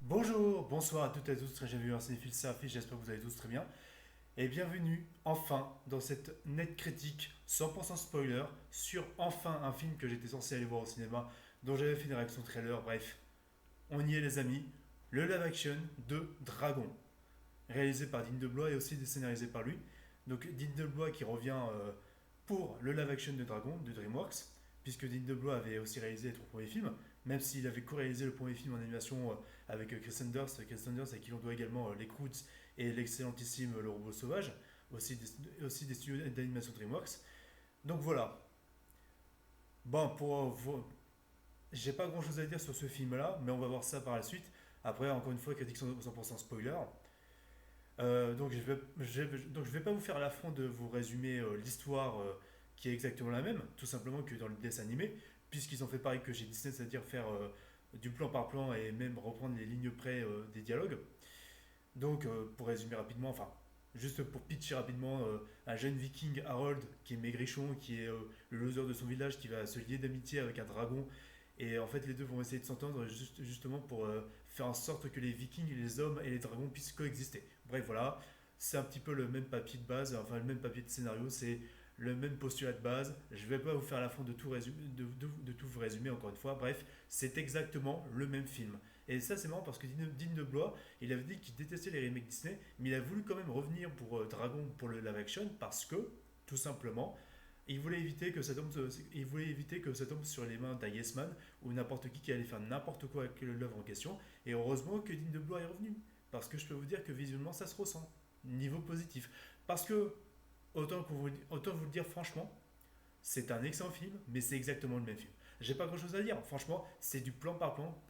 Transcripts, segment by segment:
Bonjour, bonsoir à toutes et à tous, très bienvenue dans Cinéphile Serafis, j'espère que vous allez tous très bien. Et bienvenue, enfin, dans cette nette critique 100% spoiler sur enfin un film que j'étais censé aller voir au cinéma, dont j'avais fait une réaction trailer, bref. On y est les amis, le live action de Dragon, réalisé par Dean DeBlois et aussi scénarisé par lui. Donc Dean DeBlois qui revient pour le live action de Dragon de DreamWorks, puisque Dean DeBlois avait aussi réalisé les trois premiers films, même s'il avait co-réalisé le premier film en animation avec Chris Sanders à qui l'on doit également Les Croods et l'excellentissime Le Robot Sauvage, aussi des studios d'animation DreamWorks. Donc voilà. Bon, j'ai pas grand chose à dire sur ce film-là, mais on va voir ça par la suite. Après, encore une fois, critique 100% spoiler. Donc je vais pas vous faire l'affront de vous résumer l'histoire qui est exactement la même, tout simplement que dans le dessin animé, puisqu'ils ont fait pareil que chez Disney, c'est-à-dire faire du plan par plan et même reprendre les lignes près des dialogues. Donc pour résumer rapidement, enfin juste pour pitcher rapidement, un jeune viking Harold qui est maigrichon, qui est le loser de son village, qui va se lier d'amitié avec un dragon. Et en fait, les deux vont essayer de s'entendre justement pour faire en sorte que les vikings, les hommes et les dragons puissent coexister. Bref, voilà, c'est un petit peu le même papier de base, enfin le même papier de scénario, c'est le même postulat de base. Je ne vais pas vous faire la fin de tout, de tout vous résumer encore une fois. Bref, c'est exactement le même film. Et ça, c'est marrant parce que Dean DeBlois, il avait dit qu'il détestait les remakes Disney, mais il a voulu quand même revenir pour Dragon pour le live action parce que, tout simplement, il voulait éviter que ça tombe sur les mains d'un Yes Man ou n'importe qui allait faire n'importe quoi avec l'œuvre en question. Et heureusement que Dean DeBlois est revenu. Parce que je peux vous dire que visuellement, ça se ressent. Niveau positif. Parce que, autant vous le dire franchement, c'est un excellent film, mais c'est exactement le même film. J'ai pas grand chose à dire, franchement, c'est du plan par plan,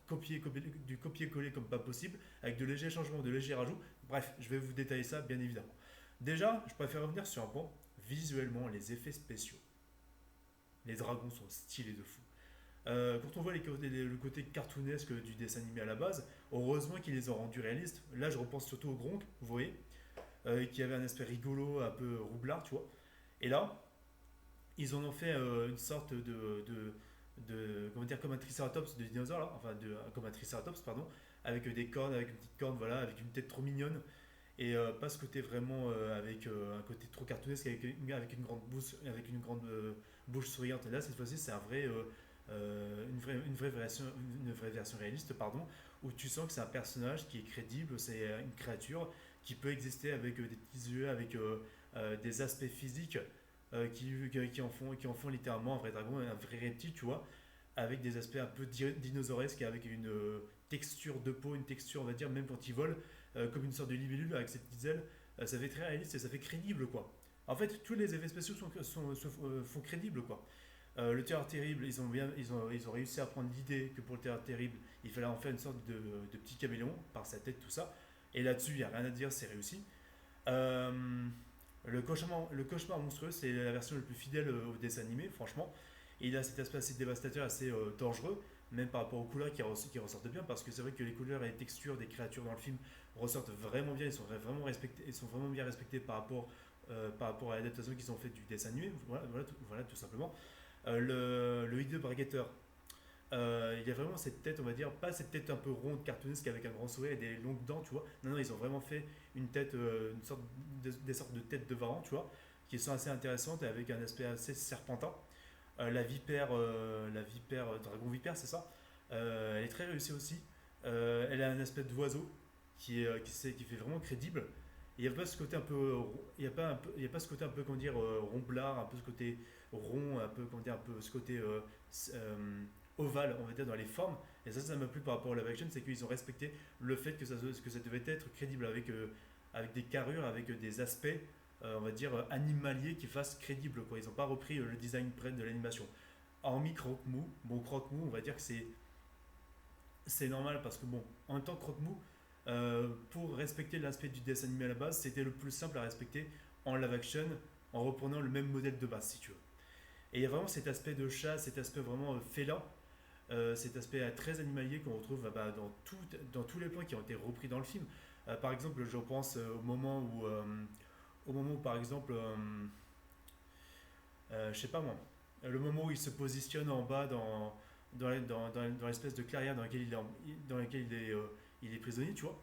du copier-coller comme pas possible, avec de légers changements, de légers rajouts. Bref, je vais vous détailler ça bien évidemment. Déjà, je préfère revenir sur un point, visuellement, les effets spéciaux. Les dragons sont stylés de fou. Quand on voit le côté cartoonesque du dessin animé à la base, heureusement qu'ils les ont rendus réalistes. Là, je repense surtout au Gronk, vous voyez, qui avait un aspect rigolo, un peu roublard, tu vois. Et là, ils en ont fait une sorte comment dire, comme un triceratops de dinosaure, là, enfin, comme un triceratops, pardon, avec des cornes, avec une petite corne, voilà, avec une tête trop mignonne. Et pas ce côté vraiment avec un côté trop cartoonesque avec une grande bouche souriante. Et là, cette fois-ci, c'est une vraie version réaliste, pardon, où tu sens que c'est un personnage qui est crédible, c'est une créature qui peut exister avec des petits yeux, avec des aspects physiques qui en font littéralement un vrai dragon, un vrai reptile, tu vois, avec des aspects un peu dinosauresques, avec une texture de peau, une texture, on va dire, même quand il vole, comme une sorte de libellule avec ses petites ailes. Ça fait très réaliste et ça fait crédible, quoi. En fait, tous les effets spéciaux font crédible, quoi. Le terreur terrible, ils ont réussi à prendre l'idée que pour le terreur terrible, il fallait en faire une sorte de petit caméléon par sa tête, tout ça. Et là-dessus, il n'y a rien à dire, c'est réussi. Euh, le cauchemar monstrueux, c'est la version la plus fidèle au dessin animé, franchement. Et il a cet aspect assez dévastateur, assez dangereux, même par rapport aux couleurs qui ressortent bien, parce que c'est vrai que les couleurs et les textures des créatures dans le film ressortent vraiment bien, ils sont vraiment bien respectés par rapport à l'adaptation qu'ils ont fait du dessin animé, voilà, tout simplement. Le hideux braguetteur, il y a vraiment cette tête, on va dire, pas cette tête un peu ronde, cartoonesque avec un grand sourire et des longues dents, tu vois. Non, non, ils ont vraiment fait une tête, des sortes de têtes de varan, tu vois, qui sont assez intéressantes et avec un aspect assez serpentin. La vipère, dragon vipère, c'est ça. Elle est très réussie aussi. Elle a un aspect d'oiseau qui fait vraiment crédible. Il n'y a pas ce côté un peu, il y a pas ce côté un peu, comment dire, rondblard, un peu ce côté rond, un peu, comment dire, un peu ce côté ovale, on va dire, dans les formes. Et ça m'a plu par rapport au live action, c'est qu'ils ont respecté le fait que ça devait être crédible avec des carrures, avec des aspects, on va dire, animaliers qui fassent crédible, quoi. Ils n'ont pas repris le design près de l'animation. Hormis Croque-Mou, bon, Croque-Mou, on va dire que c'est normal parce que, bon, en même temps, Croque-Mou, pour respecter l'aspect du dessin animé à la base, c'était le plus simple à respecter en live action en reprenant le même modèle de base, si tu veux. Et il y a vraiment cet aspect de chat, cet aspect vraiment félin, cet aspect très animalier qu'on retrouve dans tous les plans qui ont été repris dans le film. Par exemple, je pense au moment où par exemple, je sais pas moi, le moment où il se positionne en bas dans l'espèce de clairière dans laquelle il est prisonnier, tu vois.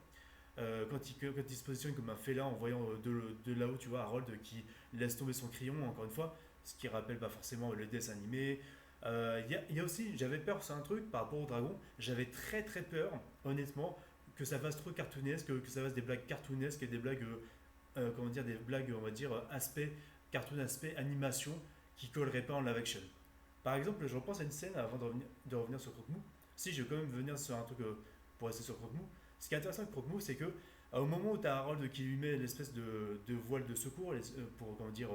Quand il se positionne comme un félin en voyant de là-haut, tu vois, Harold qui laisse tomber son crayon, encore une fois, ce qui rappelle pas forcément le dessin animé. Il y a aussi, j'avais peur, c'est un truc par rapport au dragon, j'avais très très peur, honnêtement, que ça fasse trop cartoonesque, que ça fasse des blagues cartoonesques et des blagues, comment dire, des blagues, on va dire, aspect cartoon, aspect animation, qui colleraient pas en live action. Par exemple, je repense à une scène avant de revenir sur Croque-Mou. Si, je vais quand même venir sur un truc pour rester sur Croque-Mou. Ce qui est intéressant avec Croque-Mou, c'est que au moment où tu as Harold qui lui met l'espèce de voile de secours pour comment dire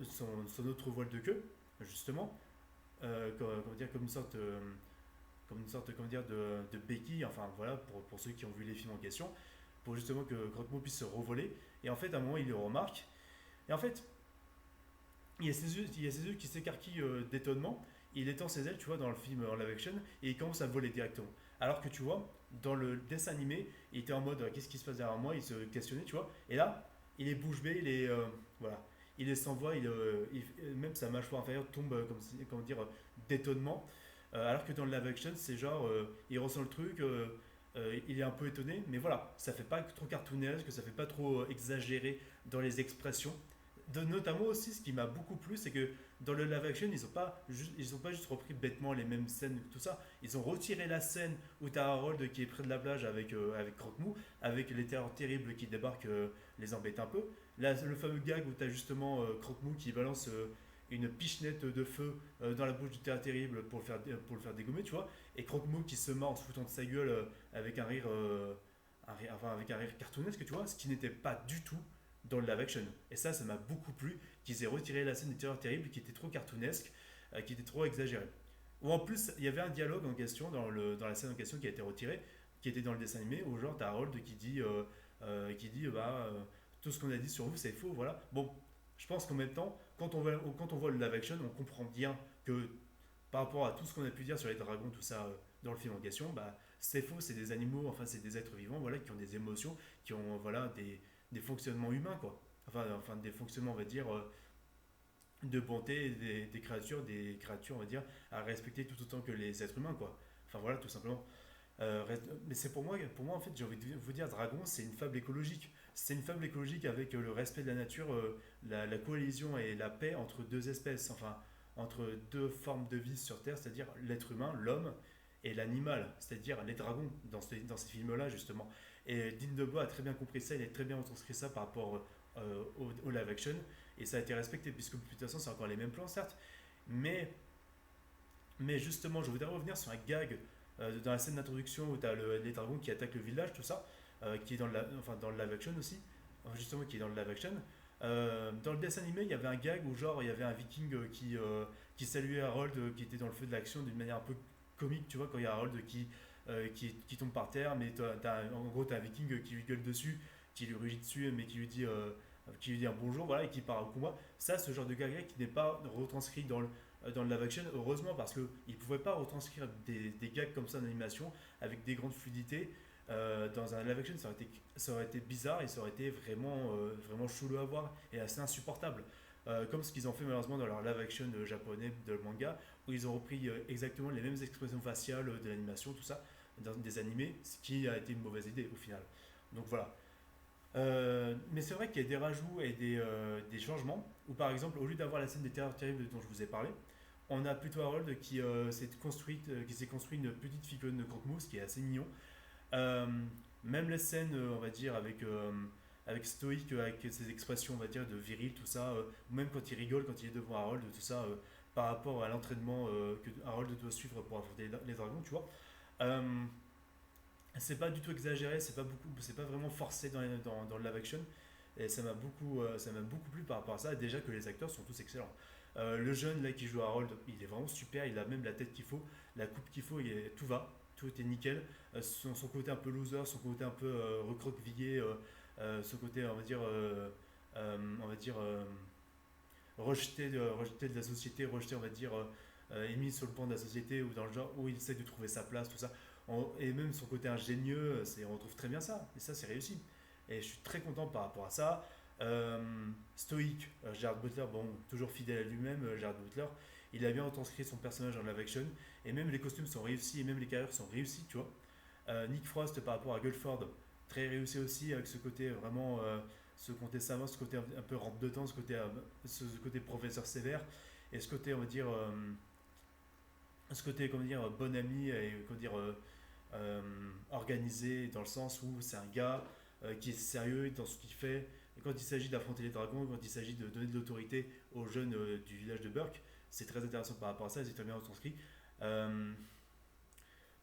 son autre voile de queue, justement, comment dire comme une sorte comment dire de béquille, enfin voilà pour ceux qui ont vu les films en question, pour justement que Croque-Mou puisse se revoler. Et en fait, à un moment, il le remarque. Et en fait, il y a ses yeux qui s'écarquillent d'étonnement. Il étend ses ailes, tu vois, dans le film en live action, et il commence à voler directement. Alors que tu vois, dans le dessin animé, il était en mode qu'est-ce qui se passe derrière moi, il se questionnait, tu vois. Et là, il est bouche bée, voilà, il est sans voix, même sa mâchoire inférieure tombe, comment dire, d'étonnement. Alors que dans le live action, c'est genre, il ressent le truc, il est un peu étonné, mais voilà, ça fait pas trop cartoonesque, ça fait pas trop exagéré dans les expressions. Notamment aussi, ce qui m'a beaucoup plu, c'est que dans le live action, ils ont pas juste repris bêtement les mêmes scènes, tout ça. Ils ont retiré la scène où tu as Harold qui est près de la plage avec Croque-Mou, avec les terreurs terribles qui débarquent, les embêtent un peu. Là, le fameux gag où tu as justement Croque-Mou qui balance une pichenette de feu dans la bouche du terreur terrible pour le faire dégommer, tu vois. Et Croque-Mou qui se marre en se foutant de sa gueule avec enfin, avec un rire cartoonesque, tu vois, ce qui n'était pas du tout dans le live action. Et ça m'a beaucoup plu qu'ils aient retiré la scène du terreur terrible qui était trop cartoonesque, qui était trop exagérée. Ou en plus, il y avait un dialogue en question dans la scène en question qui a été retirée, qui était dans le dessin animé, où genre t'as Harold qui dit tout ce qu'on a dit sur vous c'est faux, voilà. Bon, je pense qu'en même temps, quand on voit le live action, on comprend bien que par rapport à tout ce qu'on a pu dire sur les dragons, tout ça dans le film en question, bah, c'est faux, c'est des animaux, enfin c'est des êtres vivants, voilà, qui ont des émotions, qui ont voilà des fonctionnements humains, quoi. Enfin des fonctionnements, on va dire, de bonté, des créatures, on va dire, à respecter tout autant que les êtres humains, quoi. Enfin voilà, tout simplement. Mais c'est pour moi en fait, j'ai envie de vous dire, Dragon, c'est une fable écologique. C'est une fable écologique avec le respect de la nature, la cohésion et la paix entre deux espèces, enfin entre deux formes de vie sur Terre, c'est-à-dire l'être humain, l'homme, et l'animal, c'est-à-dire les dragons, dans ces films-là, justement. Et Dean DeBois a très bien compris ça, il a très bien retranscrit ça par rapport au live action, et ça a été respecté, puisque de toute façon, c'est encore les mêmes plans, certes, mais justement, je voudrais revenir sur un gag dans la scène d'introduction où tu as les dragons qui attaquent le village, tout ça, qui est enfin, dans le live action aussi, justement qui est dans le live action. Dans le dessin animé, il y avait un gag où genre il y avait un viking qui saluait Harold qui était dans le feu de l'action d'une manière un peu comique, tu vois, quand il y a Harold qui tombe par terre, mais en gros tu as un viking qui lui gueule dessus, qui lui rugit dessus, mais qui lui dit un bonjour, voilà, et qui part au combat. Ça, ce genre de gag qui n'est pas retranscrit dans le live action, heureusement, parce qu'ils ne pouvaient pas retranscrire des gags comme ça en animation avec des grandes fluidités. Dans un live action, ça aurait été bizarre et ça aurait été vraiment, vraiment chelou à voir et assez insupportable. Comme ce qu'ils ont fait malheureusement dans leur live action japonais de manga, où ils ont repris exactement les mêmes expressions faciales de l'animation, tout ça, dans des animés, ce qui a été une mauvaise idée au final. Donc voilà. Mais c'est vrai qu'il y a des rajouts et des changements, où par exemple, au lieu d'avoir la scène des terreurs terribles dont je vous ai parlé, on a plutôt Harold qui s'est construit une petite figurine de croque-mousse qui est assez mignon. Euh, Même les scènes, on va dire, avec Stoic, avec ses expressions, on va dire, de viril, tout ça, ou même quand il rigole, quand il est devant Harold, tout ça, par rapport à l'entraînement que Harold doit suivre pour affronter les dragons, tu vois. Euh, c'est pas du tout exagéré, c'est pas vraiment forcé dans le live action. Et ça m'a beaucoup plu par rapport à ça. Déjà que les acteurs sont tous excellents. Le jeune là qui joue Harold, il est vraiment super. Il a même la tête qu'il faut, la coupe qu'il faut. Tout va, tout est nickel. Son côté un peu loser, son côté un peu recroquevillé, son côté on va dire rejeté de la société, rejeté on va dire mis sur le plan de la société ou dans le genre où il essaie de trouver sa place, tout ça. Et même son côté ingénieux, on retrouve très bien ça. Et ça, c'est réussi. Et je suis très content par rapport à ça. Stoïque, Gerard Butler, bon, toujours fidèle à lui-même, Gerard Butler, il a bien retranscrit son personnage en live action. Et même les costumes sont réussis, et même les carrières sont réussies, tu vois. Nick Frost par rapport à Guilford, très réussi aussi avec ce côté vraiment, ce côté savant, ce côté un peu rentre de temps, ce côté professeur sévère, et ce côté, on va dire, ce côté, comment dire, bon ami et comment dire, euh, organisé dans le sens où c'est un gars qui est sérieux dans ce qu'il fait. Et quand il s'agit d'affronter les dragons, quand il s'agit de donner de l'autorité aux jeunes du village de Burke, c'est très intéressant par rapport à ça, c'est très bien retranscrit. Euh,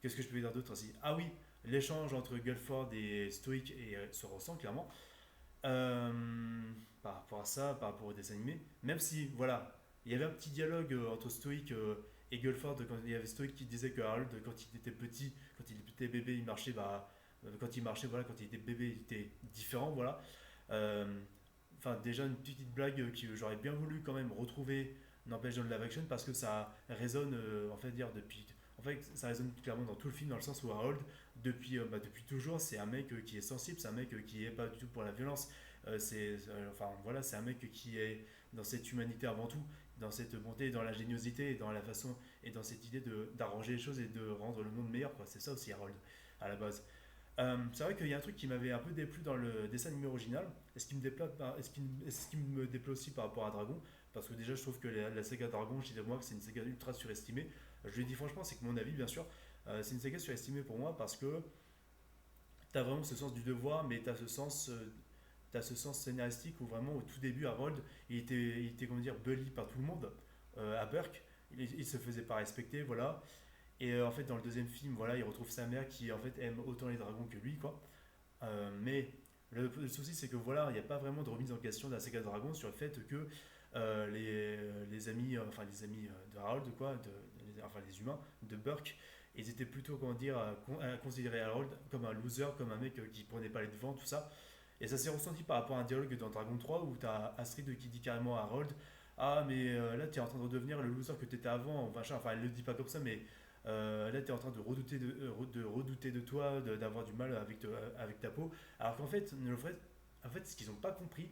Qu'est-ce que je peux dire d'autre aussi? Ah oui, l'échange entre Guilford et Stoic se ressent clairement. Euh, Par rapport à ça, par rapport au dessin animé. Même si, voilà, il y avait un petit dialogue entre Stoic et Guilford quand il y avait Stoic qui disait que Harold, quand il était petit, quand il était bébé, il marchait, quand il marchait, voilà, quand il était bébé, il était différent, voilà. Euh, Enfin, déjà une petite blague que j'aurais bien voulu quand même retrouver, n'empêche dans le live action, parce que ça résonne, en fait, dire depuis. En fait, ça résonne clairement dans tout le film, dans le sens où Harold, depuis toujours, c'est un mec qui est sensible, c'est un mec qui est pas du tout pour la violence. Enfin voilà, c'est un mec qui est dans cette humanité avant tout, dans cette bonté, dans l'ingéniosité, et dans la façon et dans cette idée d'arranger les choses et de rendre le monde meilleur, quoi. C'est ça aussi Harold à la base. C'est vrai qu'il y a un truc qui m'avait un peu déplu dans le dessin animé original, et ce qui me déplaît aussi par rapport à Dragon, parce que déjà je trouve que la saga Dragon, je disais moi que c'est une saga ultra surestimée. Je le dis franchement, c'est que mon avis, bien sûr, c'est une saga surestimée pour moi parce que tu as vraiment ce sens du devoir, mais tu as t'as ce sens scénaristique où vraiment au tout début, Harold, il était comment dire, bully par tout le monde à Burke. Il se faisait pas respecter, voilà. Et en fait, dans le deuxième film, voilà, il retrouve sa mère qui en fait aime autant les dragons que lui, quoi. Mais le souci, c'est que voilà, il n'y a pas vraiment de remise en question de la saga Dragon sur le fait que les amis, enfin les amis de Harold, quoi, enfin les humains de Burke, ils étaient plutôt, comment dire, à considérer Harold comme un loser, comme un mec qui prenait pas les devants, tout ça. Et ça s'est ressenti par rapport à un dialogue dans Dragon 3 où tu as Astrid qui dit carrément à Harold: Ah, mais là, tu es en train de redevenir le loser que tu étais avant, machin. Enfin, elle le dit pas comme ça, mais là, tu es en train de redouter de toi, d'avoir du mal avec ta peau. Alors qu'en fait, en fait, ce qu'ils n'ont pas compris,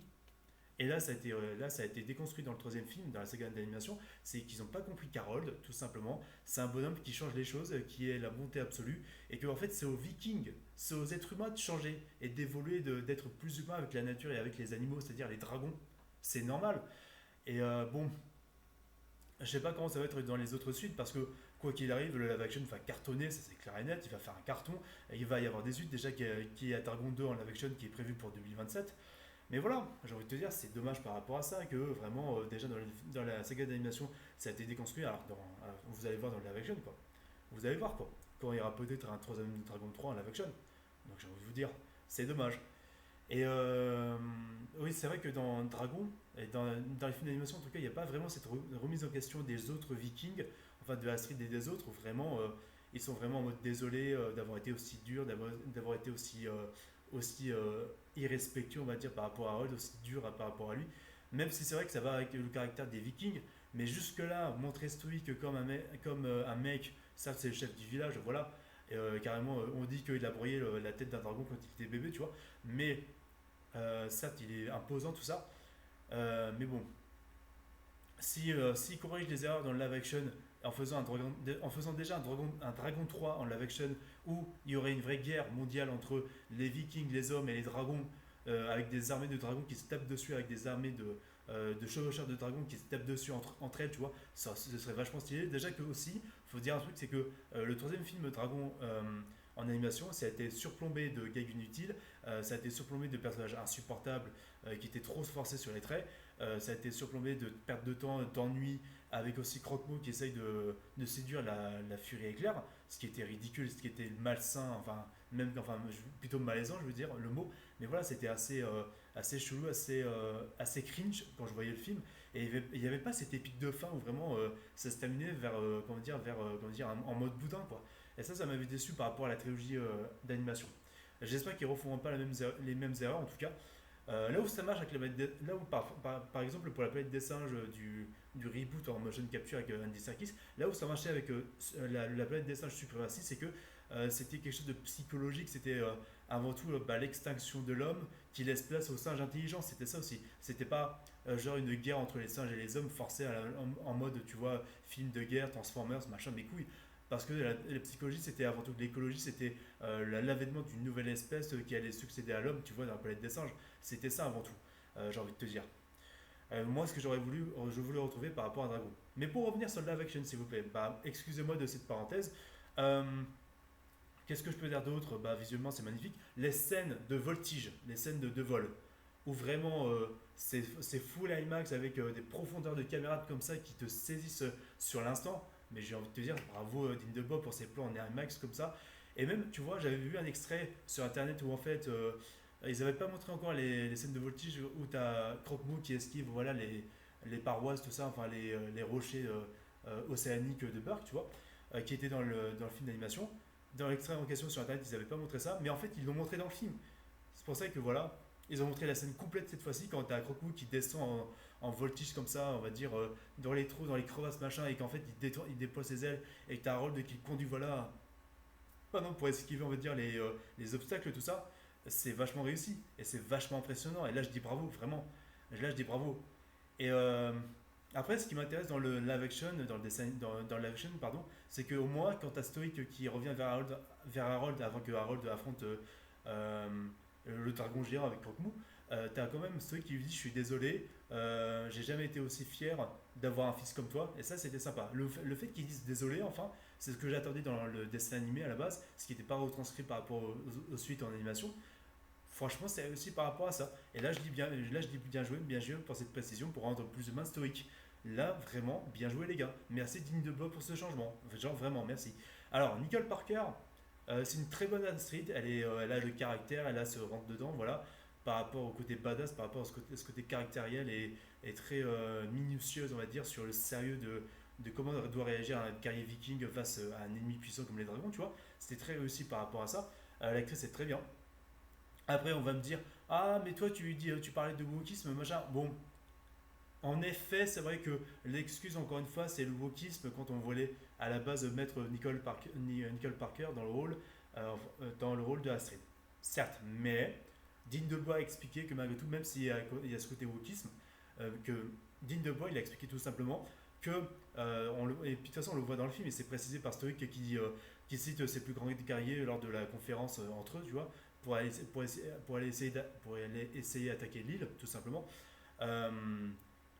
et là, ça a été déconstruit dans le troisième film, dans la saga d'animation, c'est qu'ils n'ont pas compris qu'Harold, tout simplement, c'est un bonhomme qui change les choses, qui est la bonté absolue, et que en fait, c'est aux Vikings, c'est aux êtres humains de changer et d'évoluer, d'être plus humain avec la nature et avec les animaux, c'est-à-dire les dragons. C'est normal. Et bon, je sais pas comment ça va être dans les autres suites parce que quoi qu'il arrive, le live action va cartonner, ça c'est clair et net, il va faire un carton. Et il va y avoir des suites déjà qui est à Dragon 2 en live action qui est prévu pour 2027. Mais voilà, j'ai envie de te dire, c'est dommage par rapport à ça que vraiment déjà dans la saga d'animation ça a été déconstruit. Alors vous allez voir dans le live action quoi. Vous allez voir quoi. Quand il y aura peut-être un troisième Dragon 3 en live action. Donc j'ai envie de vous dire, c'est dommage. Et oui, c'est vrai que dans Dragon, et dans les films d'animation en tout cas, il n'y a pas vraiment cette remise en question des autres Vikings, enfin de Astrid et des autres, où vraiment ils sont vraiment en mode désolé d'avoir été aussi dur, d'avoir été aussi irrespectueux, on va dire, par rapport à Harold, aussi dur par rapport à lui. Même si c'est vrai que ça va avec le caractère des Vikings, mais jusque-là, montrer stoïque comme un mec, ça c'est le chef du village, voilà. Et, carrément, on dit qu'il a broyé la tête d'un dragon quand il était bébé, tu vois. Mais certes, il est imposant, tout ça. Mais bon, s'il corrige les erreurs dans le live action en faisant déjà un Dragon 3 en live action où il y aurait une vraie guerre mondiale entre les Vikings, les hommes et les dragons, avec des armées de dragons qui se tapent dessus, avec des armées de chevaucheurs de dragons qui se tapent dessus entre elles, tu vois, ça, ce serait vachement stylé. Déjà que aussi, faut dire un truc, c'est que le troisième film Dragon en animation, ça a été surplombé de gags inutiles, ça a été surplombé de personnages insupportables qui étaient trop forcés sur les traits, ça a été surplombé de perte de temps, d'ennui, avec aussi Croque-Mot qui essaye de séduire la furie éclair, ce qui était ridicule, ce qui était malsain, enfin, même, enfin, plutôt malaisant, je veux dire, le mot. Mais voilà, c'était assez chelou, assez cringe quand je voyais le film. Et il n'y avait pas cette épique de fin où vraiment ça se terminait comment dire, en mode boudin, quoi. Et ça m'avait déçu par rapport à la trilogie d'animation. J'espère qu'ils ne referont pas les mêmes erreurs, en tout cas. Là où ça marche avec là où par exemple pour la planète des singes du reboot en motion capture avec Andy Serkis, là où ça marchait avec la planète des singes suprématie, c'est que c'était quelque chose de psychologique, c'était avant tout l'extinction de l'homme qui laisse place aux singes intelligents, c'était ça aussi. C'était pas genre une guerre entre les singes et les hommes forcée en mode, tu vois, film de guerre, Transformers, machin, mes couilles. Parce que la psychologie, c'était avant tout de l'écologie, c'était l'avènement d'une nouvelle espèce qui allait succéder à l'homme, tu vois, dans la planète des singes. C'était ça avant tout, j'ai envie de te dire. Moi, ce que j'aurais voulu, je voulais retrouver par rapport à Dragon. Mais pour revenir sur le live action, s'il vous plaît, bah, excusez-moi de cette parenthèse. Euh, Qu'est-ce que je peux dire d'autre? Bah, visuellement, c'est magnifique. Les scènes de voltige, les scènes de vol, où vraiment c'est full IMAX avec des profondeurs de caméra comme ça qui te saisissent sur l'instant. Mais j'ai envie de te dire, bravo Dean DeBoer pour ses plans en IMAX comme ça. Et même, tu vois, j'avais vu un extrait sur internet où en fait, ils n'avaient pas montré encore les scènes de voltige où tu as Croque-Mou qui esquive voilà, les paroisses, tout ça, enfin les rochers océaniques de Burke, tu vois, qui étaient dans le film d'animation. Dans l'extrait en question sur internet, ils n'avaient pas montré ça, mais en fait, ils l'ont montré dans le film. C'est pour ça que voilà, ils ont montré la scène complète cette fois-ci quand t'as Croque-Mou qui descend en voltige comme ça, on va dire, dans les trous, dans les crevasses, machin, et qu'en fait, il déploie ses ailes, et que t'as Harold qui conduit, voilà, pas non, pour esquiver, on va dire, les obstacles, tout ça. C'est vachement réussi, et c'est vachement impressionnant, et là, je dis bravo, vraiment. Là, je dis bravo. Et après, ce qui m'intéresse dans le live action, dans le dessin, dans le live action, pardon, c'est qu'au moins, quand t'as Stoic qui revient vers Harold avant que Harold affronte euh, le dragon géant avec Croque-Mou, t'as quand même Stoic qui lui dit: je suis désolé, j'ai jamais été aussi fier d'avoir un fils comme toi. Et ça, c'était sympa. Le fait qu'il dise désolé, enfin, c'est ce que j'attendais dans le dessin animé à la base, ce qui n'était pas retranscrit par rapport aux suites en animation. Franchement, c'est aussi par rapport à ça. Et là, je dis bien joué pour cette précision, pour rendre plus humain Stoic. Là, vraiment, bien joué les gars. Merci Digne de Blois pour ce changement. Genre, vraiment, merci. Alors, Nicole Parker, c'est une très bonne Astrid. Elle a le caractère, elle a ce rentre dedans, voilà. Par rapport au côté badass, par rapport à ce côté caractériel et très minutieuse, on va dire, sur le sérieux de comment doit réagir un guerrier viking face à un ennemi puissant comme les dragons, tu vois. C'était très réussi par rapport à ça. L'actrice est très bien. Après, on va me dire: ah, mais toi, tu parlais de wokisme, machin. Bon, en effet, c'est vrai que l'excuse, encore une fois, c'est le wokisme quand on voulait à la base mettre Nicole Parker dans le rôle de Astrid. Certes, mais Dean DeBois a expliqué que malgré tout, même s'il y a ce côté wokisme, que Dean DeBois il a expliqué tout simplement que, et puis de toute façon on le voit dans le film et c'est précisé par Stoic qui cite ses plus grands guerriers lors de la conférence entre eux, tu vois, pour aller essayer d'attaquer l'île, tout simplement. Euh,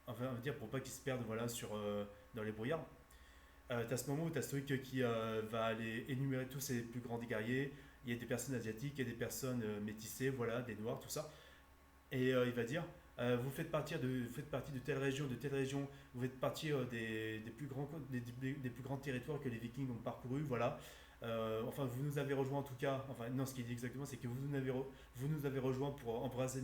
enfin, on va dire pour pas qu'ils se perdent voilà, dans les brouillards. T'as ce moment où t'as Stoic qui va aller énumérer tous ses plus grands guerriers. Il y a des personnes asiatiques, il y a des personnes métissées, voilà, des noirs, tout ça. Et il va dire: vous faites partie de telle région, vous faites partie des plus grands territoires que les Vikings ont parcouru, voilà. Enfin, vous nous avez rejoint en tout cas. Enfin, non, ce qu'il dit exactement, c'est que vous nous avez rejoint pour embrasser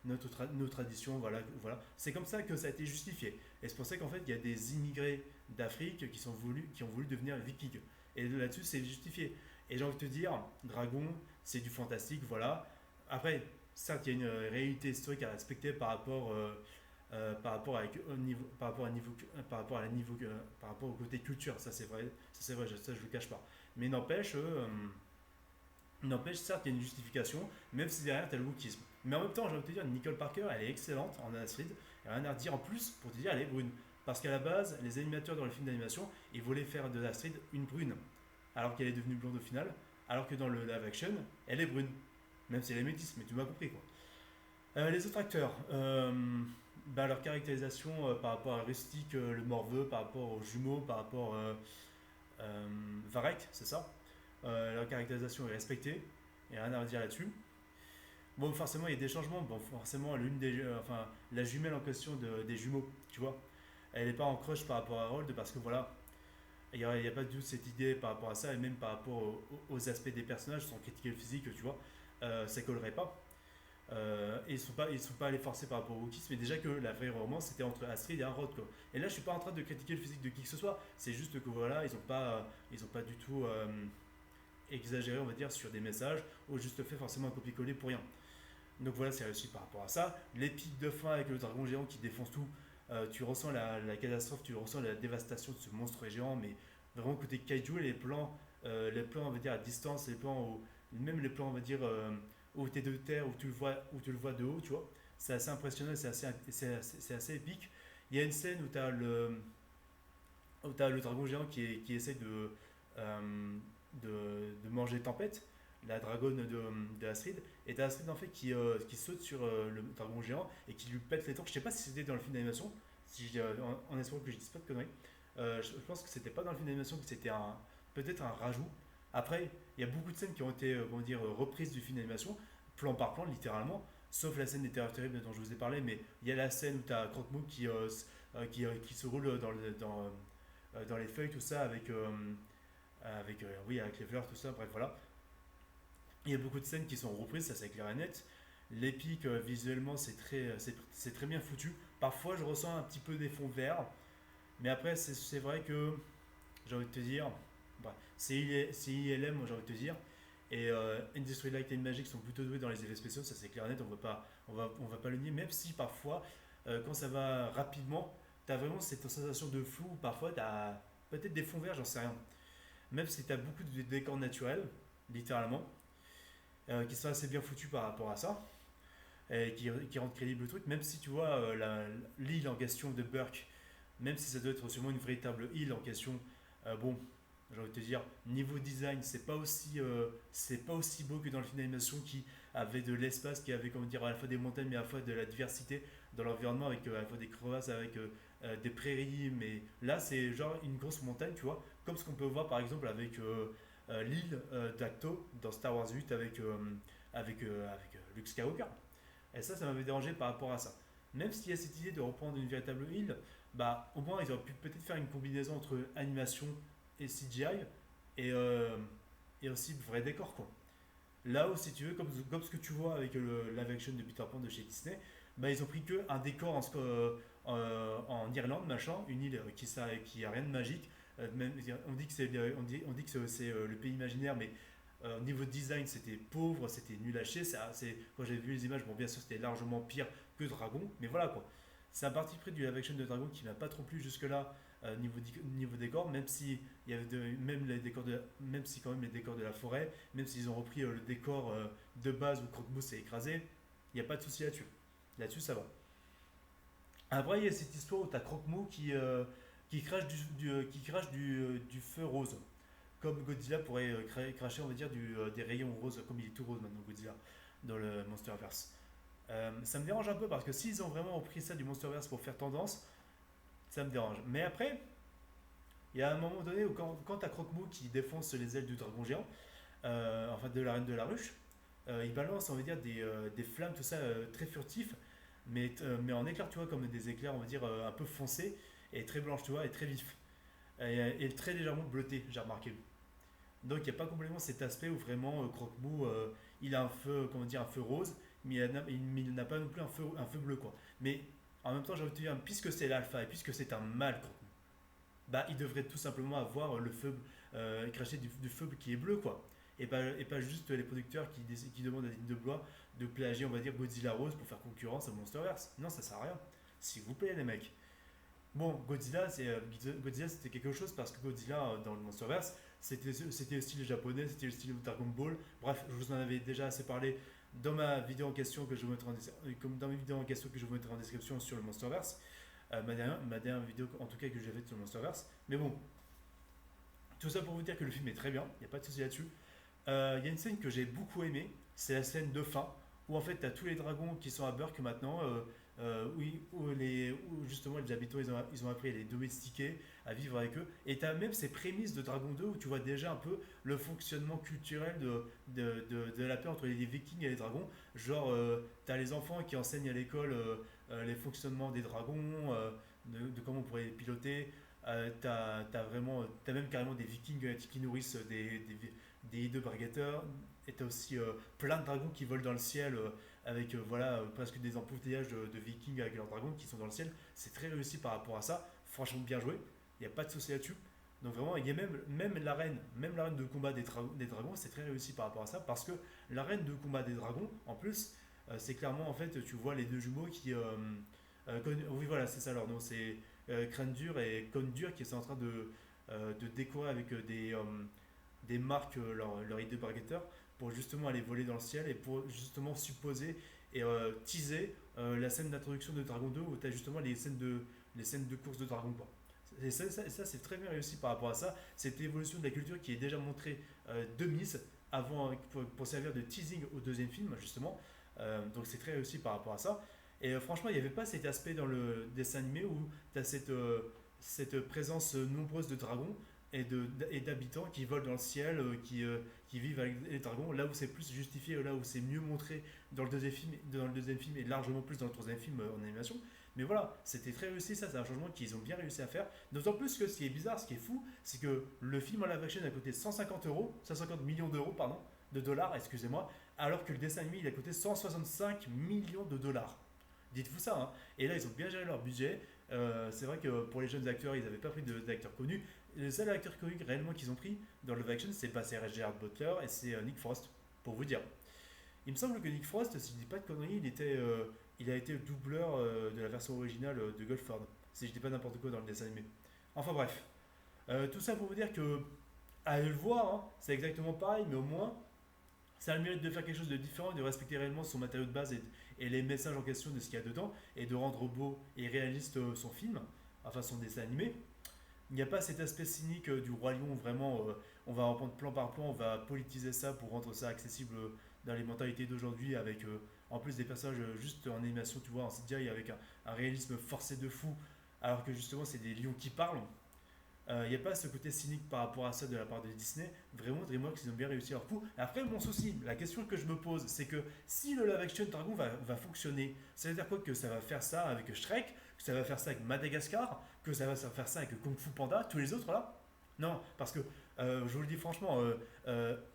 nos traditions, voilà, voilà. C'est comme ça que ça a été justifié. Et c'est pour ça qu'en fait, il y a des immigrés d'Afrique qui ont voulu devenir vikings. Et là-dessus, c'est justifié. Et j'ai envie de te dire, Dragon, c'est du fantastique, voilà. Après, certes, il y a une réalité historique à respecter par rapport à la niveau, par rapport au côté culture. Ça c'est vrai, ça je le cache pas. Mais n'empêche, certes, il y a une justification, même si derrière tu as le wokisme. Mais en même temps, j'ai envie de te dire, Nicole Parker, elle est excellente en Astrid. Il n'y a rien à redire en plus pour te dire, elle est brune. Parce qu'à la base, les animateurs dans le film d'animation, ils voulaient faire de Astrid une brune, alors qu'elle est devenue blonde au final, alors que dans le live action, elle est brune. Même si elle est métisse, mais tu m'as compris quoi. Les autres acteurs, bah, leur caractérisation par rapport à Rustic, le morveux, par rapport aux jumeaux, par rapport Varek, c'est ça. Leur caractérisation est respectée, il n'y a rien à redire là-dessus. Bon, forcément, il y a des changements. Bon, forcément, enfin, la jumelle en question des jumeaux, tu vois, elle n'est pas en crush par rapport à Harold parce que voilà, il y a pas du tout cette idée par rapport à ça et même par rapport aux aspects des personnages, sans critiquer le physique, tu vois, ça collerait pas. Et ils sont pas allés forcer par rapport au wokisme, mais déjà que la vraie romance c'était entre Astrid et Harold quoi. Et là je suis pas en train de critiquer le physique de qui que ce soit, c'est juste que voilà ils ont pas du tout exagéré on va dire sur des messages ou juste fait forcément un copier-coller pour rien. Donc voilà c'est réussi par rapport à ça. L'épique de fin avec le dragon géant qui défonce tout, tu ressens la catastrophe, tu ressens la dévastation de ce monstre géant, mais vraiment côté kaiju les plans on va dire à distance, même les plans on va dire où tu es de terre, où tu le vois de haut, tu vois. C'est assez impressionnant, c'est assez épique. Il y a une scène où tu as où tu as le dragon géant qui essaie de manger Tempête, la dragonne de Astrid, et t'as Astrid en fait qui saute sur le dragon géant et qui lui pète les dents. Je sais pas si c'était dans le film d'animation, si en espérant que je dise pas de conneries. Je pense que c'était pas dans le film d'animation, que c'était peut-être un rajout. Après, il y a beaucoup de scènes qui ont été comment dire, reprises du film d'animation, plan par plan, littéralement, sauf la scène des Terreurs Terribles dont je vous ai parlé, mais il y a la scène où tu as Croque-Mou qui se roule dans les feuilles, tout ça, oui, avec les fleurs, tout ça, bref, voilà. Il y a beaucoup de scènes qui sont reprises, ça c'est clair et net. L'épique, visuellement, c'est très bien foutu. Parfois, je ressens un petit peu des fonds verts, mais après, c'est vrai que, j'ai envie de te dire, bah, c'est ILM, moi, j'ai envie de te dire. Et Industry Light and Magic sont plutôt doués dans les effets spéciaux, ça c'est clair et net, on va pas le nier, même si parfois, quand ça va rapidement, tu as vraiment cette sensation de flou, parfois tu as peut-être des fonds verts, j'en sais rien. Même si tu as beaucoup de décors naturels, littéralement, qui sont assez bien foutus par rapport à ça, et qui rendent crédible le truc, même si tu vois l'île en question de Burke, même si ça doit être sûrement une véritable île en question, bon, j'ai envie de te dire, niveau design, c'est pas aussi beau que dans le film d'animation qui avait de l'espace, qui avait comment dire, à la fois des montagnes, mais à la fois de la diversité dans l'environnement, avec à la fois des crevasses, avec des prairies, mais là c'est genre une grosse montagne, tu vois, comme ce qu'on peut voir par exemple avec l'île d'Acto dans Star Wars 8 avec Luke Skywalker. Et ça m'avait dérangé par rapport à ça. Même s'il y a cette idée de reprendre une véritable île, bah, au moins ils auraient pu peut-être faire une combinaison entre animation et CGI et, euh, et aussi vrai décor, quoi. Là où, si tu veux, comme ce que tu vois avec le live action de Peter Pan de chez Disney, bah, ils ont pris que un décor en Irlande, machin, une île qui a rien de magique. Même, on dit que on dit que c'est le pays imaginaire, mais au niveau de design, c'était pauvre, c'était nul à chier. Quand j'avais vu les images, bon, bien sûr, c'était largement pire que Dragon, mais voilà quoi. C'est un parti pris du live action de Dragon qui m'a pas trop plu jusque-là niveau décor, même si il y avait même si quand même les décors de la forêt, même s'ils ont repris le décor de base où Croque-Mousse s'est écrasé, il n'y a pas de souci là-dessus. Là-dessus, ça va. Après, il y a cette histoire où tu as Croque-Mou qui crache qui crache du feu rose. Comme Godzilla pourrait cracher, on va dire, des rayons roses, comme il est tout rose maintenant, Godzilla, dans le Monsterverse. Ça me dérange un peu parce que s'ils ont vraiment repris ça du Monsterverse pour faire tendance, ça me dérange. Mais après, il y a un moment donné où quand tu as Croque-Mou qui défonce les ailes du dragon géant, enfin de la reine de la ruche, il balance, on va dire, des flammes, tout ça, très furtifs, mais en éclairs, tu vois, comme des éclairs, on va dire, un peu foncés, et très blanches, tu vois, et très vifs. Et très légèrement bleutés, j'ai remarqué. Donc il n'y a pas complètement cet aspect où vraiment Croque-Mou, il a un feu, comment dire, un feu rose, mais il n'a pas non plus un feu bleu, quoi. Mais en même temps, j'ai envie de te dire, puisque c'est l'alpha et puisque c'est un mâle Croque-Mou, bah il devrait tout simplement avoir le feu, cracher du feu qui est bleu, quoi. Et pas juste les producteurs qui demandent à Disney de Blois de plagier, on va dire, Godzilla Rose pour faire concurrence à Monsterverse. Non, ça sert à rien. S'il vous plaît, les mecs. Bon, Godzilla c'était quelque chose parce que Godzilla dans le Monsterverse, c'était le style japonais, c'était le style Dragon Ball. Bref, je vous en avais déjà assez parlé dans ma vidéo en question que je vous mettrai comme dans mes vidéos en question que je vous mettrai en description sur le Monsterverse. Ma dernière vidéo en tout cas que j'ai faite sur le Monsterverse. Mais bon, tout ça pour vous dire que le film est très bien, il n'y a pas de souci là-dessus. Il y a une scène que j'ai beaucoup aimée, c'est la scène de fin, où en fait tu as tous les dragons qui sont à Burke maintenant, où justement les habitants ils ont appris à les domestiquer, à vivre avec eux. Et tu as même ces prémices de Dragon 2 où tu vois déjà un peu le fonctionnement culturel de la paix entre les vikings et les dragons. Genre, tu as les enfants qui enseignent à l'école les fonctionnements des dragons, de comment on pourrait les piloter. T'as même carrément des vikings qui nourrissent des hideux-bargateurs. Et t'as aussi plein de dragons qui volent dans le ciel avec voilà, presque des embouteillages de vikings avec leurs dragons qui sont dans le ciel. C'est très réussi par rapport à ça. Franchement, bien joué. Il n'y a pas de souci là-dessus. Donc vraiment, il y a même l'arène de combat des dragons, c'est très réussi par rapport à ça parce que l'arène de combat des dragons, en plus, c'est clairement en fait, tu vois les deux jumeaux oui, voilà, c'est ça leur nom, c'est Crâne Dur et Cône Dur qui sont en train de décorer avec des marques leur idée bargateur pour justement aller voler dans le ciel et pour justement supposer et teaser la scène d'introduction de Dragon 2 où tu as justement les scènes de course de dragon, quoi. Et ça, c'est très bien réussi par rapport à ça. Cette évolution de la culture qui est déjà montrée de mise avant, pour servir de teasing au deuxième film, justement. Donc c'est très réussi par rapport à ça. Et franchement, il n'y avait pas cet aspect dans le dessin animé où tu as cette présence nombreuse de dragons et d'habitants qui volent dans le ciel, qui vivent avec les dragons, là où c'est plus justifié, là où c'est mieux montré dans le deuxième film et largement plus dans le troisième film en animation. Mais voilà, c'était très réussi, ça c'est un changement qu'ils ont bien réussi à faire. D'autant plus que ce qui est bizarre, ce qui est fou, c'est que le film en live action a coûté 150 euros, 150 millions d'euros, pardon, de dollars, excusez-moi, alors que le dessin animé il a coûté 165 millions de dollars. Dites-vous ça, hein. Et là, ils ont bien géré leur budget. C'est vrai que pour les jeunes acteurs, ils n'avaient pas pris d'acteurs connus. Le seul acteur connu réellement qu'ils ont pris dans le live action, c'est Gerard Butler et c'est Nick Frost, pour vous dire. Il me semble que Nick Frost, si je dis pas de conneries, il a été le doubleur de la version originale de Guilford, si je dis pas n'importe quoi dans le dessin animé. Enfin bref, tout ça pour vous dire que, allez le voir, hein, c'est exactement pareil, mais au moins, ça a le mérite de faire quelque chose de différent, de respecter réellement son matériau de base et les messages en question de ce qu'il y a dedans, et de rendre beau et réaliste son film, enfin son dessin animé. Il n'y a pas cet aspect cynique du Roi Lion où vraiment on va reprendre plan par plan, on va politiser ça pour rendre ça accessible dans les mentalités d'aujourd'hui avec en plus des personnages juste en animation, tu vois, en CGI avec un réalisme forcé de fou, alors que justement c'est des lions qui parlent. Il n'y a pas ce côté cynique par rapport à ça de la part de Disney. Vraiment, DreamWorks, ils ont bien réussi leur coup. Après, mon souci, la question que je me pose, c'est que si le live action Dragon va fonctionner, ça veut dire quoi? Que ça va faire ça avec Shrek, que ça va faire ça avec Madagascar, que ça va faire ça avec Kung Fu Panda, tous les autres là? Non, parce que je vous le dis franchement,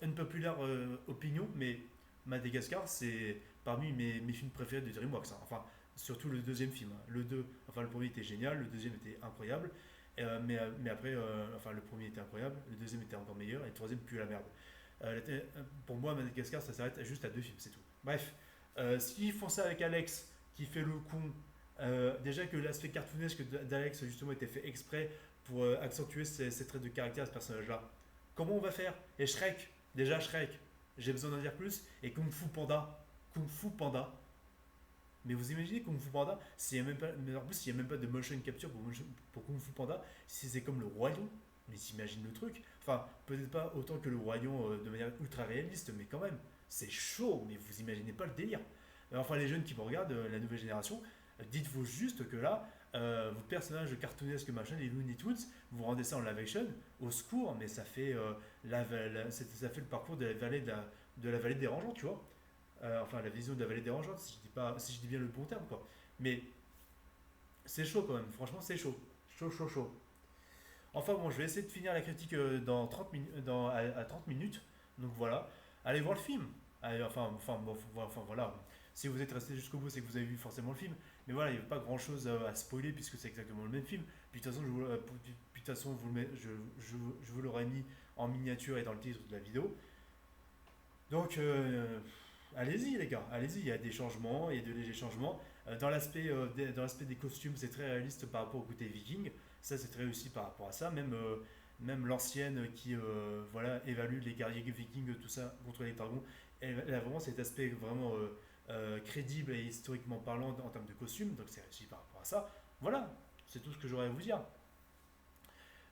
unpopular opinion, mais Madagascar, c'est parmi mes films préférés de DreamWorks, hein. Enfin, surtout le deuxième film, hein. Enfin, le premier était génial, le deuxième était incroyable. Mais après, enfin, le premier était incroyable, le deuxième était encore meilleur, et le troisième pue la merde. Pour moi, Madagascar, ça s'arrête juste à deux films, c'est tout. Bref, s'ils font ça avec Alex, qui fait le con, déjà que l'aspect cartoonesque d'Alex, justement, était fait exprès pour accentuer ses traits de caractère, ce personnage-là. Comment on va faire? Et Shrek, déjà Shrek, j'ai besoin d'en dire plus, et Kung Fu Panda, mais vous imaginez Kung Fu Panda, s'il y a même pas, mais en plus il n'y a même pas de motion capture pour Kung Fu Panda, si c'est comme le Roi Lion, mais t'imagines le truc. Enfin, peut-être pas autant que le Roi Lion de manière ultra réaliste, mais quand même, c'est chaud, mais vous imaginez pas le délire. Enfin, les jeunes qui me regardent, la nouvelle génération, dites-vous juste que là, votre personnage cartoonesque machin, les Looney Tunes, vous rendez ça en live action, au secours, mais ça fait, ça fait le parcours de la vallée de la vallée des Rangeants, tu vois. Enfin, la vision de la vallée dérangeante, si je dis bien le bon terme, quoi. Mais c'est chaud quand même, franchement, c'est chaud. Chaud, chaud, chaud. Enfin, bon, je vais essayer de finir la critique dans 30 à 30 minutes. Donc voilà, allez voir le film. Allez, enfin, voilà. Si vous êtes resté jusqu'au bout, c'est que vous avez vu forcément le film. Mais voilà, il n'y a pas grand chose à spoiler puisque c'est exactement le même film. Puis de toute façon, je vous l'aurais mis en miniature et dans le titre de la vidéo. Donc, allez-y les gars, allez-y, il y a des changements, il y a de légers changements. Dans l'aspect des costumes, c'est très réaliste par rapport au côté viking. Ça, c'est très réussi par rapport à ça. Même l'ancienne qui voilà, évalue les guerriers vikings, tout ça, contre les dragons, elle a vraiment cet aspect vraiment crédible et historiquement parlant en termes de costumes. Donc c'est réussi par rapport à ça. Voilà, c'est tout ce que j'aurais à vous dire.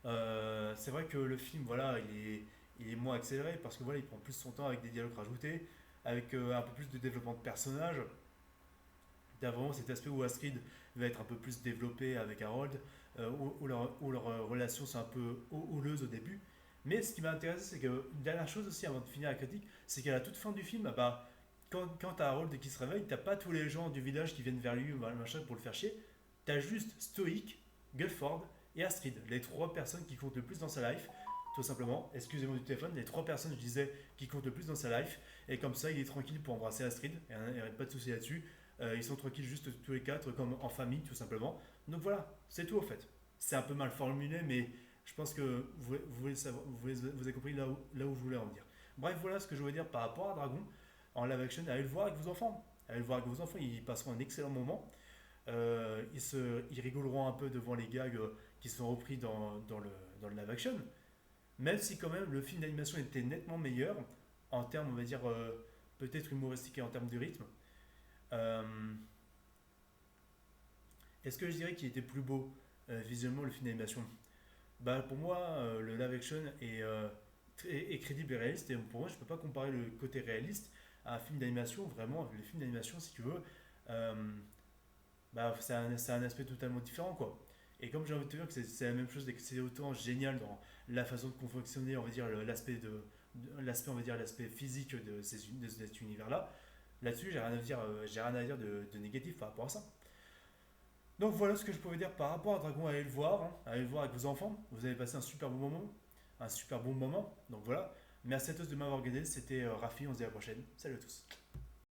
C'est vrai que le film, voilà, il est moins accéléré parce que voilà, il prend plus son temps avec des dialogues rajoutés, avec un peu plus de développement de personnages. Il y a vraiment cet aspect où Astrid va être un peu plus développée avec Harold, où leur relation c'est un peu houleuse au début. Mais ce qui m'a intéressé, c'est que une dernière chose aussi avant de finir la critique, c'est qu'à la toute fin du film, bah, quand t'as Harold qui se réveille, t'as pas tous les gens du village qui viennent vers lui machin, pour le faire chier. T'as juste Stoic, Guilford et Astrid, les trois personnes qui comptent le plus dans sa life, tout simplement. Excusez-moi du téléphone, les trois personnes, je disais, qui comptent le plus dans sa life. Et comme ça, il est tranquille pour embrasser Astrid, il n'y a pas de souci là-dessus. Ils sont tranquilles juste tous les quatre, comme en famille, tout simplement. Donc voilà, c'est tout en fait. C'est un peu mal formulé, mais je pense que vous avez compris là où je voulais en venir. Bref, voilà ce que je voulais dire par rapport à Dragon en live action. Allez le voir avec vos enfants. Allez le voir avec vos enfants, ils passeront un excellent moment. Ils rigoleront un peu devant les gags qui sont repris dans le live action. Même si quand même le film d'animation était nettement meilleur en termes, on va dire, peut-être humoristique et en termes de rythme. Euh, Est-ce que je dirais qu'il était plus beau? visuellement le film d'animation. Bah, pour moi, le live action est crédible et réaliste, et pour moi, je peux pas comparer le côté réaliste à un film d'animation. Vraiment, le film d'animation, si tu veux, euh, bah, c'est un aspect totalement différent, quoi. Et comme j'ai envie de te dire que c'est la même chose et que c'est autant génial dans la façon de confectionner, on va dire, l'aspect, on va dire, l'aspect physique de cet univers-là, là-dessus, j'ai rien à dire, j'ai rien à dire de négatif par rapport à ça. Donc voilà ce que je pouvais dire par rapport à Dragon, allez le voir, hein, allez le voir avec vos enfants, vous avez passé un super bon moment, un super bon moment, donc voilà. Merci à tous de m'avoir regardé, c'était Rafi, on se dit à la prochaine, salut à tous.